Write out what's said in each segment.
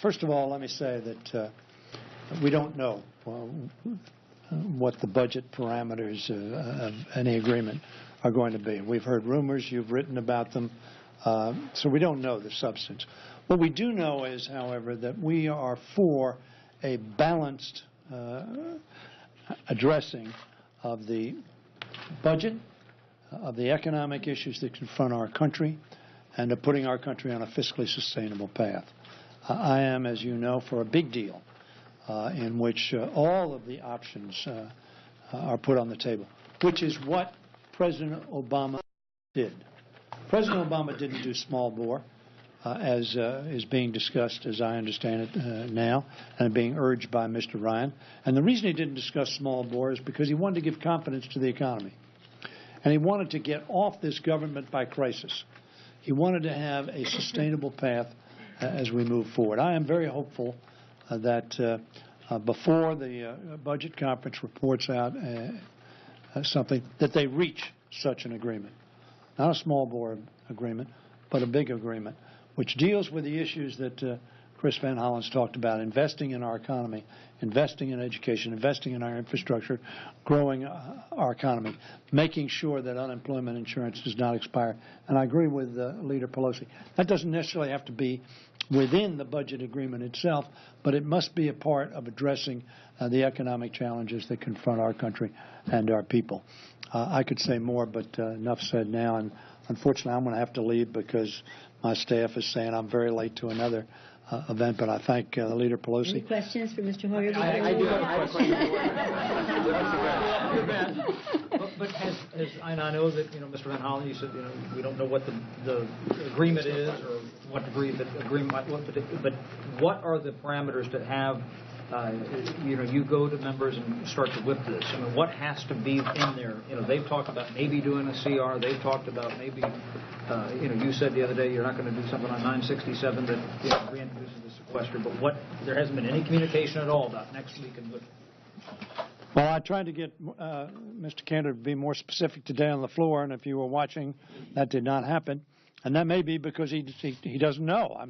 first of all, let me say that we don't know what the budget parameters of any agreement are going to be. We've heard rumors. You've written about them. So we don't know the substance. What we do know is, however, that we are for a balanced addressing of the budget, of the economic issues that confront our country, and of putting our country on a fiscally sustainable path. I am, as you know, for a big deal in which all of the options are put on the table, which is what President Obama did. President Obama didn't do small bore, as is being discussed, as I understand it now, and being urged by Mr. Ryan. And the reason he didn't discuss small bore is because he wanted to give confidence to the economy. And he wanted to get off this government by crisis. He wanted to have a sustainable path as we move forward. I am very hopeful that before the budget conference reports out something, that they reach such an agreement. Not a small bore agreement, but a big agreement, which deals with the issues that Chris Van Hollen's talked about: investing in our economy, investing in education, investing in our infrastructure, growing our economy, making sure that unemployment insurance does not expire. And I agree with Leader Pelosi. That doesn't necessarily have to be within the budget agreement itself, but it must be a part of addressing the economic challenges that confront our country and our people. I could say more, but enough said now. And unfortunately, I'm going to have to leave because my staff is saying I'm very late to another event. But I thank Leader Pelosi. Any questions for Mr. Hoyer? I do have a question. But and I know that, Mr. Van Hollen, you said, we don't know what the agreement is or what degree the agreement might look, but what are the parameters that have you go to members and start to whip this? I mean, what has to be in there? They've talked about maybe doing a CR. They've talked about maybe, you said the other day you're not going to do something on 967 that reintroduces the sequester. But there hasn't been any communication at all about next week and what. Well, I tried to get Mr. Cantor to be more specific today on the floor, and if you were watching, that did not happen. And that may be because he doesn't know.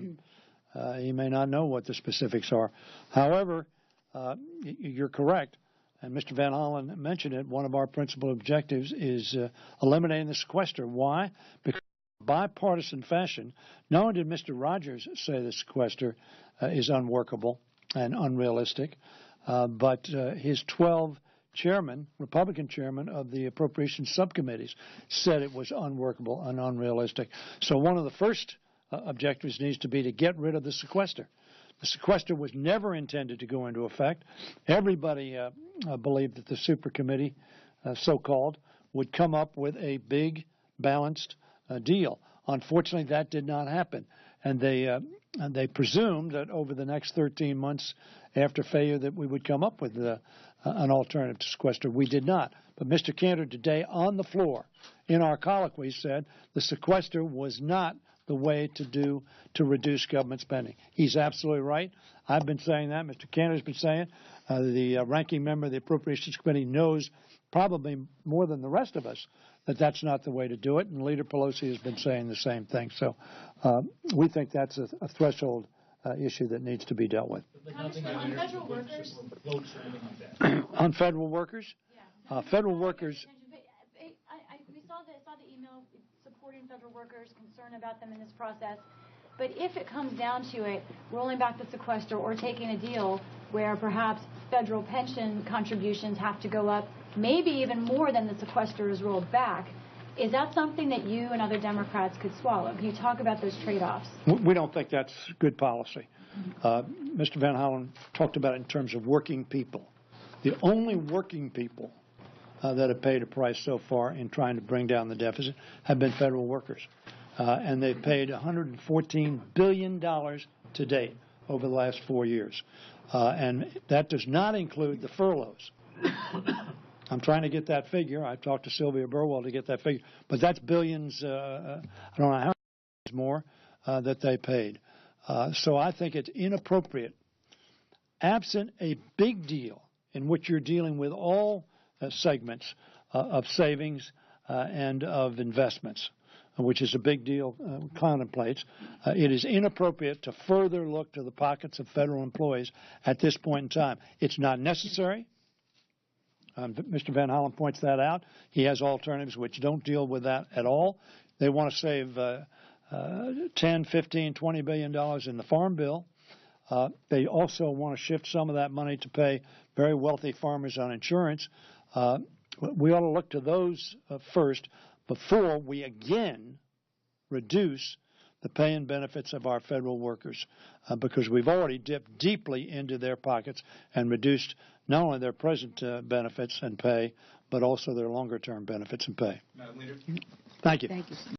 He may not know what the specifics are. However, you're correct, and Mr. Van Hollen mentioned it. One of our principal objectives is eliminating the sequester. Why? Because in bipartisan fashion, not only did Mr. Rogers say the sequester is unworkable and unrealistic, but his 12 chairmen, Republican chairmen of the appropriations subcommittees, said it was unworkable and unrealistic. So one of the first objectives needs to be to get rid of the sequester. The sequester was never intended to go into effect. Everybody believed that the super committee, so-called, would come up with a big, balanced deal. Unfortunately, that did not happen. And they presumed that over the next 13 months after failure that we would come up with an alternative to sequester. We did not. But Mr. Cantor today on the floor in our colloquy said the sequester was not the way to reduce government spending. He's absolutely right. I've been saying that. Mr. Cantor's been saying it. The ranking member of the Appropriations Committee knows probably more than the rest of us that that's not the way to do it, and Leader Pelosi has been saying the same thing. So we think that's a threshold issue that needs to be dealt with. On federal workers? On federal workers? Yeah. Federal workers. We saw the email supporting federal workers, concern about them in this process. But if it comes down to it, rolling back the sequester or taking a deal where perhaps federal pension contributions have to go up, maybe even more than the sequester is rolled back, is that something that you and other Democrats could swallow? Can you talk about those trade-offs? We don't think that's good policy. Mr. Van Hollen talked about it in terms of working people. The only working people that have paid a price so far in trying to bring down the deficit have been federal workers. And they've paid $114 billion to date over the last 4 years. And that does not include the furloughs. I'm trying to get that figure. I talked to Sylvia Burwell to get that figure. But that's billions, I don't know how much more, that they paid. So I think it's inappropriate, absent a big deal in which you're dealing with all segments of savings and of investments. which is a big deal, contemplates, it is inappropriate to further look to the pockets of federal employees at this point in time. It's not necessary. Mr. Van Hollen points that out. He has alternatives which don't deal with that at all. They want to save 10, 15, $20 billion in the Farm Bill. They also want to shift some of that money to pay very wealthy farmers on insurance. We ought to look to those first before we again reduce the pay and benefits of our federal workers, because we've already dipped deeply into their pockets and reduced not only their present benefits and pay, but also their longer-term benefits and pay. Madam Leader. Thank you. Thank you.